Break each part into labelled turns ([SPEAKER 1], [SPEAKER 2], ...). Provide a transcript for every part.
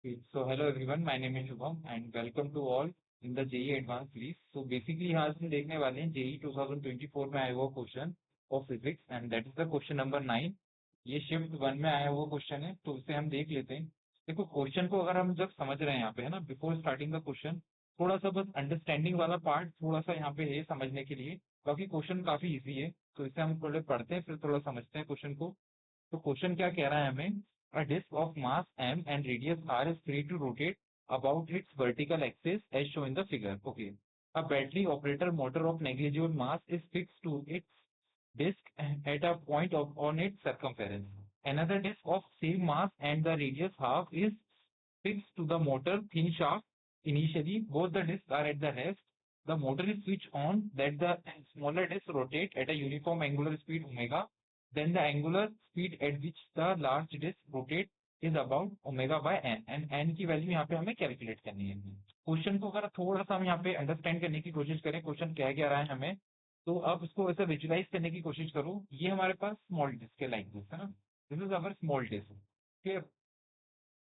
[SPEAKER 1] So hello everyone, my name is Shubham and welcome to all in the JEE Advanced series. So basically आज हम देखने वाले हैं JEE 2024 में आया हुआ question of physics and that is the question number 9। ये shift 1 में आया हुआ क्वेश्चन है, तो इसे हम देख लेते हैं। देखो क्वेश्चन को अगर हम जब समझ रहे हैं यहाँ पे है ना, बिफोर स्टार्टिंग द क्वेश्चन थोड़ा सा बस अंडरस्टैंडिंग वाला पार्ट थोड़ा सा यहाँ पे है समझने के लिए, बाकी क्वेश्चन काफी इजी है। तो इसे हम थोड़े पढ़ते हैं फिर थोड़ा समझते हैं क्वेश्चन को। तो क्वेश्चन क्या कह रहा है हमें, a disk of mass m and radius r is free to rotate about its vertical axis as shown in the figure. Okay, a battery operator motor of negligible mass is fixed to its disk at a point on its circumference. Another disk of same mass and the radius half is fixed to the motor thin shaft. Initially both the disks are at the rest. The motor is switched on that the smaller disk rotate at a uniform angular speed omega. Then the angular speed at which the large disk rotate is about omega by n, and n की value यहाँ पे हमें calculate करनी है। Question को अगर थोड़ा सा हम यहाँ पे अंडरस्टैंड करने की कोशिश करें, क्वेश्चन क्या रहा है हमें, तो अब इसको ऐसे विजुलाइज करने की कोशिश करो। ये हमारे पास स्मॉल डिस्क है, लाइक दिस है ना, this is our small disc. ठीक है,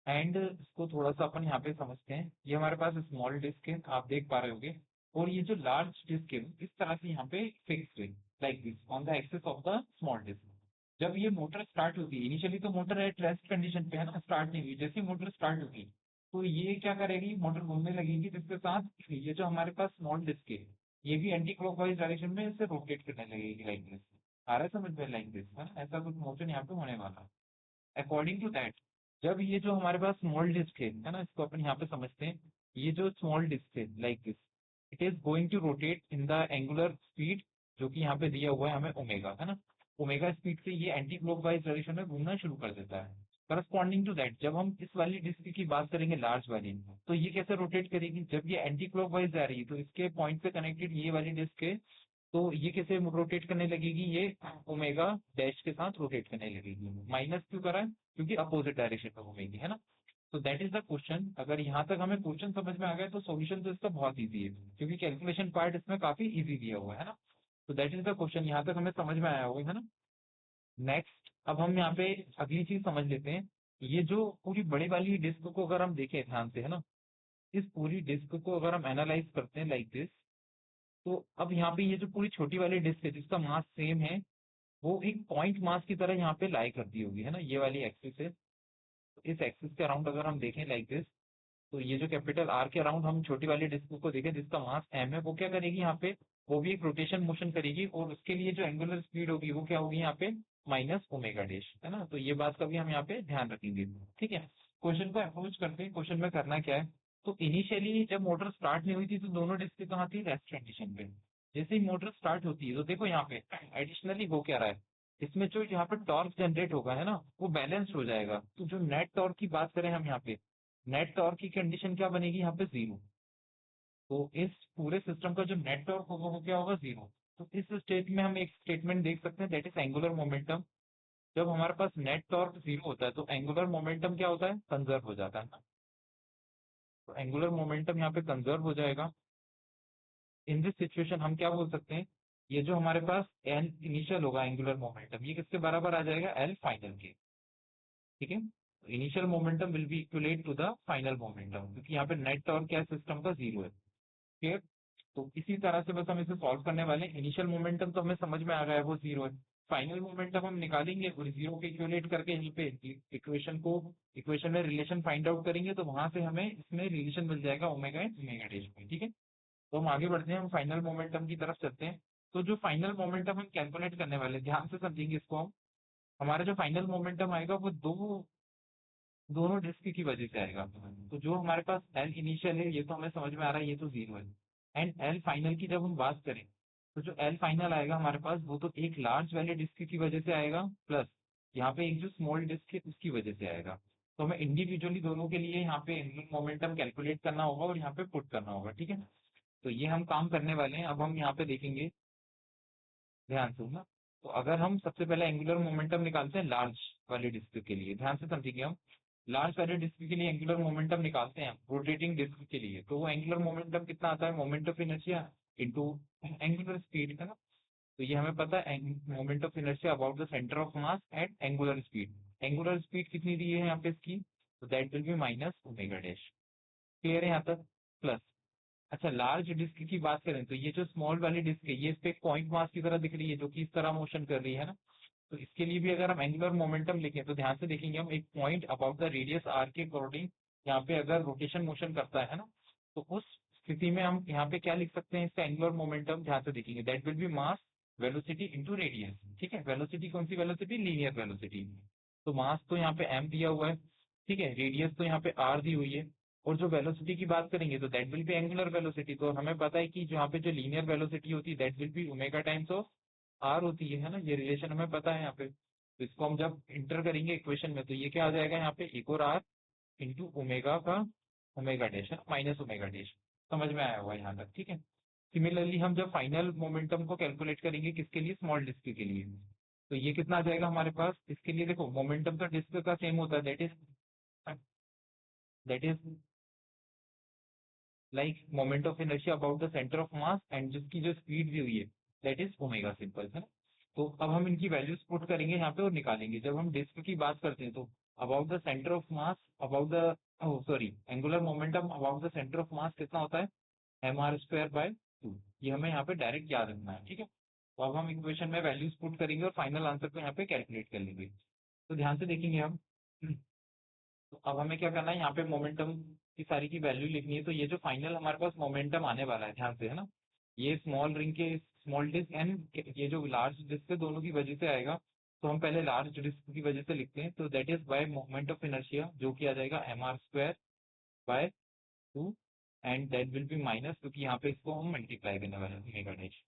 [SPEAKER 1] एंड इसको थोड़ा सा अपन यहाँ पे समझते हैं। ये हमारे पास स्मॉल डिस्क है, आप देख पा रहे होगे, और ये जो लार्ज डिस्क है इस तरह से यहाँ पे फिक्स है like this on the axis of the small disc. जब ये मोटर स्टार्ट होती है, इनिशियली तो मोटर एट रेस्ट कंडीशन पे है ना, स्टार्ट नहीं हुई, जैसे मोटर स्टार्ट होगी तो ये क्या करेगी, मोटर घूमने लगेगी, जिसके साथ ये जो हमारे पास स्मॉल डिस्क है ये भी एंटी क्लॉकवाइज डायरेक्शन में इसे रोटेट करने लगेगी लाइक दिस। आ रहा है समझ में, लाइक दिस है ना, ऐसा कुछ मोशन यहाँ पे होने वाला है। अकॉर्डिंग टू दैट, जब ये जो हमारे पास स्मॉल डिस्क है ना, इसको अपन यहाँ पे समझते हैं। ये जो स्मॉल डिस्क है like this, it is going to rotate in the angular speed, जो कि यहाँ पे दिया हुआ है हमें ओमेगा है ना। ओमेगा स्पीड से ये एंटी क्लॉकवाइज डायरेक्शन में घूमना शुरू कर देता है। करस्पॉन्डिंग टू दैट, जब हम इस वाली डिस्क की बात करेंगे लार्ज वाली, तो ये कैसे रोटेट करेगी, जब ये एंटी क्लॉकवाइज जा रही है तो इसके पॉइंट से कनेक्टेड ये वाली डिस्क है, तो ये कैसे रोटेट करने लगेगी, ये ओमेगा डैश के साथ रोटेट करने लगेगी। माइनस क्यों करा है, क्योंकि अपोजिट डायरेक्शन में घूमेगी है ना। तो दैट इज द क्वेश्चन। अगर यहाँ तक हमें क्वेश्चन समझ में आ गया तो सॉल्यूशन तो इसका बहुत इजी है, क्योंकि कैलकुलेशन पार्ट इसमें काफी इजी दिया हुआ है ना। तो दैट इज द क्वेश्चन, यहाँ तक हमें समझ में आया होगा है ना। नेक्स्ट, अब हम यहाँ पे अगली चीज समझ लेते हैं। ये जो पूरी बड़ी वाली डिस्क को अगर हम देखें ध्यान से है ना, इस पूरी डिस्क को अगर हम एनालाइज करते हैं लाइक दिस, तो अब यहाँ पे ये जो पूरी छोटी वाली डिस्क है जिसका मास सेम है, वो एक पॉइंट मास की तरह यहाँ पे लाई करती होगी है ना, ये वाली एक्सिस है। तो इस एक्सिस के अराउंड अगर हम देखें लाइक दिस, तो ये जो कैपिटल आर के अराउंड हम छोटी वाली डिस्क को देखें जिसका मास एम है, वो क्या करेगी यहाँ पे, वो भी एक रोटेशन मोशन करेगी, और उसके लिए जो एंगुलर स्पीड होगी वो क्या होगी यहाँ पे, माइनस ओमेगा डैश है ना। तो ये बात का भी हम यहाँ पे ध्यान रखेंगे। ठीक है, क्वेश्चन को अप्रोच करते हैं। क्वेश्चन में करना क्या है, तो इनिशियली जब मोटर स्टार्ट नहीं हुई थी तो दोनों डिस्क कहाँ थी, रेस्ट कंडीशन पे। जैसे ही मोटर स्टार्ट होती है तो देखो यहाँ पे एडिशनली हो क्या रहा है, इसमें जो यहाँ पे टॉर्क जनरेट होगा है ना, वो बैलेंस्ड हो जाएगा। तो जो नेट टॉर्क की बात करें हम यहाँ पे, नेट टॉर्क की कंडीशन क्या बनेगी यहाँ पे, जीरो। तो इस पूरे सिस्टम का जो नेट टॉर्क होगा वो क्या होगा, जीरो। तो इस स्टेट में हम एक स्टेटमेंट देख सकते हैं, दैट इज एंगुलर मोमेंटम। जब हमारे पास नेट टॉर्क जीरो होता है तो एंगुलर मोमेंटम क्या होता है, कंजर्व हो जाता है ना। तो एंगुलर मोमेंटम यहाँ पे कंजर्व हो जाएगा। इन दिस सिचुएशन हम क्या बोल सकते हैं, ये जो हमारे पास एन इनिशियल होगा एंगुलर मोमेंटम, ये किसके बराबर आ जाएगा, एल फाइनल के। ठीक है, initial momentum will be equated to the final momentum, क्योंकि यहाँ पे नेट टॉर्क क्या सिस्टम का जीरो है। ठीक है, तो इसी तरह से बस हम इसे सॉल्व करने वाले हैं। इनिशियल मोमेंटम तो हमें समझ में आ गया है, वो जीरो है। फाइनल मोमेंटम हम निकालेंगे और जीरो के इक्वलेट करके यहीं पे इक्वेशन में रिलेशन फाइंड आउट करेंगे, तो वहां से हमें इसमें रिलेशन मिल जाएगा ओमेगा एंड ओमेगा डैश में। ठीक है, तो हम आगे बढ़ते हैं, हम फाइनल मोमेंटम की तरफ चलते हैं। तो जो फाइनल मोमेंटम हम कैलकुलेट करने वाले हैं, ध्यान से समझेंगे इसको हम। हमारा जो फाइनल मोमेंटम आएगा वो दोनों डिस्क की वजह से आएगा। तो जो हमारे पास एल इनिशियल है ये तो हमें समझ में आ रहा है, ये तो जीरो है। एंड एल फाइनल की जब हम बात करें, तो जो एल फाइनल आएगा हमारे पास वो तो एक लार्ज वाले डिस्क की वजह से आएगा, प्लस यहाँ पे एक जो स्मॉल डिस्क है उसकी वजह से आएगा। तो हमें इंडिविजुअली दोनों के लिए यहाँ पे मोमेंटम कैलकुलेट करना होगा और यहाँ पे पुट करना होगा। ठीक है, तो ये हम काम करने वाले हैं। अब हम यहाँ पे देखेंगे, ध्यान से ना। तो अगर हम सबसे पहले एंगुलर मोमेंटम निकालते हैं लार्ज वाले डिस्क के लिए, ध्यान से समझिए, हम लार्ज वाले डिस्क के लिए एंगुलर मोमेंटम निकालते हैं रोटेटिंग डिस्क के लिए, तो वो एंगुलर मोमेंटम कितना आता है, moment of inertia into angular speed है ना। तो ये हमें पता है, moment of inertia about the centre of mass at angular speed. Angular speed कितनी दी है यहाँ पे इसकी, तो that will be minus omega dash. Clear है यहाँ तक? प्लस, अच्छा लार्ज डिस्क की बात करें तो ये जो स्मॉल वाली डिस्क है ये इस पे पॉइंट मास की तरह दिख रही है जो कि इस तरह मोशन कर रही है ना। तो इसके लिए भी अगर हम एंगुलर मोमेंटम लिखें तो ध्यान से देखेंगे हम, एक point about the radius R के अकॉर्डिंग यहाँ पे अगर रोटेशन मोशन करता है ना, तो उस स्थिति में हम यहाँ पे क्या लिख सकते हैं इसका एंगुलर मोमेंटम, ध्यान से देखेंगे, that will B mass velocity into radius. ठीक है, वेलोसिटी कौन सी वेलोसिटी? Linear velocity. तो मास तो यहाँ पे एम दिया हुआ है, ठीक है, रेडियस तो यहाँ पे आर दी हुई है, और जो वेलोसिटी की बात करेंगे तो that will B angular velocity. तो हमें पता है कि यहाँ पे जो लीनियर वेलोसिटी होती है that will be omega times of R होती है ना, ये रिलेशन हमें पता है यहाँ पे। तो इसको हम जब इंटर करेंगे इक्वेशन में तो ये क्या आ जाएगा यहाँ पे, एक और आर इंटू ओमेगा का ओमेगा डैश है माइनस ओमेगा डैश। समझ में आया हुआ यहाँ तक? ठीक है। सिमिलरली हम जब फाइनल मोमेंटम को कैलकुलेट करेंगे किसके लिए, स्मॉल डिस्क के लिए, तो ये कितना आ जाएगा हमारे पास, इसके लिए देखो मोमेंटम तो डिस्क का सेम होता है, that is like moment of inertia about the centre of mass, and जिसकी जो स्पीड दी हुई है दैट इज ओमेगा, सिंपल है ना। तो अब हम इनकी वैल्यूज पुट करेंगे यहाँ पे और निकालेंगे। जब हम डिस्क की बात करते हैं तो about the centre of mass about the sorry angular momentum about the centre of mass कितना होता है, एम आर स्क्वायर बाय 2। ये हमें यहाँ पे डायरेक्ट याद रखना है, ठीक है। तो अब हम इक्वेशन में वैल्यूज पुट करेंगे और फाइनल आंसर को यहाँ पे कैलकुलेट कर लेंगे। तो ध्यान से देखेंगे हम, तो अब हमें क्या करना है, यहाँ पे मोमेंटम की सारी की वैल्यू लिखनी है। तो ये जो फाइनल हमारे पास मोमेंटम आने वाला है, ध्यान से, है ना, ये स्मॉल रिंग के स्मॉल डिस्क एंड ये जो लार्ज डिस्क है दोनों की वजह से आएगा। तो हम पहले लार्ज डिस्क की वजह से लिखते हैं, तो that is by moment of inertia जो कि आ जाएगा M are square by 2, and that will be minus, क्योंकि यहाँ पे इसको हम मल्टीप्लाई करने वाले हैं ओमेगा डैश।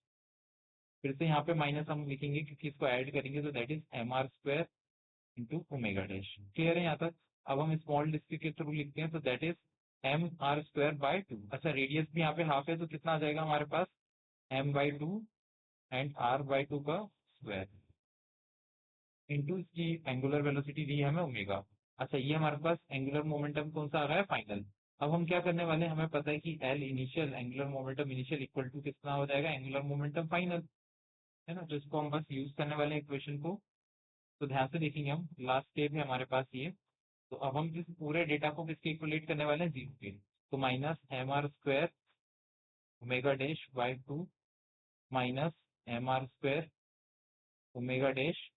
[SPEAKER 1] फिर से यहाँ पे माइनस हम लिखेंगे क्योंकि इसको ऐड करेंगे, तो that is M are square into omega dash. Clear है यहाँ तक? अब हम स्मॉल डिस्क के थ्रू लिखते हैं, तो that is M are square by 2। अच्छा रेडियस भी यहाँ पे हाफ है, तो कितना आ जाएगा हमारे पास, m by 2 and r by 2 का स्क्वायर इंटू इसकी एंगुलर वेलोसिटी दी है हमें ओमेगा। अच्छा ये हमारे पास एंगुलर मोमेंटम कौन सा आ रहा है, फाइनल। अब हम क्या करने वाले हैं, हमें पता है कि L initial angular momentum initial equal to कितना हो जाएगा, एंगुलर मोमेंटम फाइनल, है ना, तो इसको हम बस यूज करने वाले हैं इक्वेशन को। तो ध्यान से देखेंगे हम, लास्ट स्टेप है हमारे पास ये। तो अब हम इस पूरे डेटा को किसके इक्वलेट करने वाले हैं, जीरो के। तो minus M are square omega dash by 2 minus M are square omega dash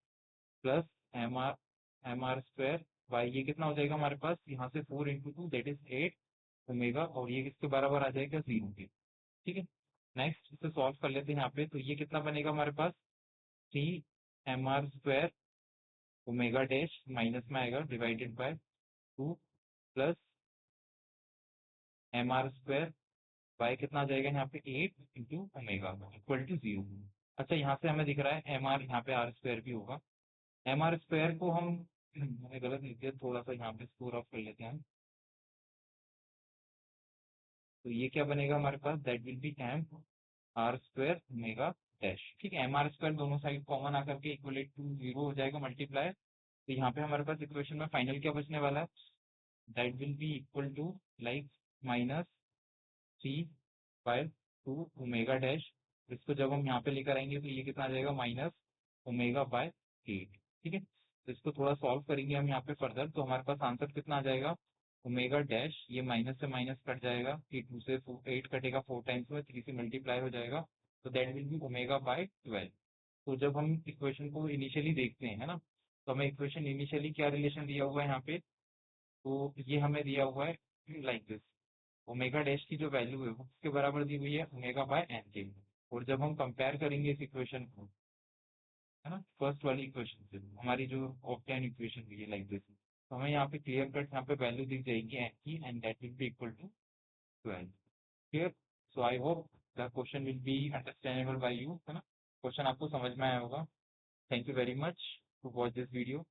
[SPEAKER 1] plus M are square by, ये कितना हो जाएगा हमारे पास, यहाँ से 4 इंटू 2 दैट इज 8 ओमेगा, और ये किसके बराबर आ जाएगा, जीरो के। ठीक है, नेक्स्ट इसे सॉल्व कर लेते हैं यहाँ पे। तो ये कितना बनेगा हमारे पास, 3 M are square omega dash minus में आएगा divided by 2 plus M are square by कितना आ जाएगा यहाँ पे 8 इंटू ओमेगा इक्वल टू 0। अच्छा यहाँ से हमें दिख रहा है एम आर, यहाँ पे आर स्क्वायर भी होगा। एम आर स्क्वायर को हम मैंने गलत लिख दिया, थोड़ा सा यहाँ पे स्कोर ऑफ कर लेते हैं। तो ये क्या बनेगा हमारे पास, that will be m are square omega dash. ठीक है, एम आर स्क्वायर दोनों साइड कॉमन आकर के इक्वलेट टू 0 हो जाएगा मल्टीप्लाई। तो यहाँ पे हमारे पास इक्वेशन में फाइनल क्या बचने वाला है, that will be equal to like minus 3/2 omega dash. इसको जब हम यहाँ पे लेकर आएंगे तो ये कितना आ जाएगा, माइनस ओमेगा बाय 8। ठीक है, तो इसको थोड़ा सॉल्व करेंगे हम यहाँ पे फर्दर, तो हमारे पास आंसर कितना आ जाएगा, ओमेगा डैश, ये माइनस से माइनस कट जाएगा, कि 2 से 8 कटेगा 4 टाइम्स में, 3 से मल्टीप्लाई हो जाएगा, तो that will be omega by 12। तो जब हम इक्वेशन को इनिशियली देखते हैं, है ना, तो हमें इक्वेशन इनिशियली क्या रिलेशन दिया हुआ है यहाँ पे, तो ये हमें दिया हुआ है लाइक दिस, ओमेगा डैश की जो वैल्यू है वो किसके बराबर दी हुई है, ओमेगा बाय एन के। और जब हम कंपेयर करेंगे इस इक्वेशन को, है ना, फर्स्ट वाली इक्वेशन से, हमारी जो ऑप्टेन इक्वेशन हुई है लाइक दिस, तो हमें यहाँ पे क्लियर कट यहाँ पे वैल्यू दिख जाएगी एन की, and that will be equal to 12। Clear? So I hope the question will be understandable by you, है ना, क्वेश्चन आपको समझ में आया होगा। Thank you very much to watch this video.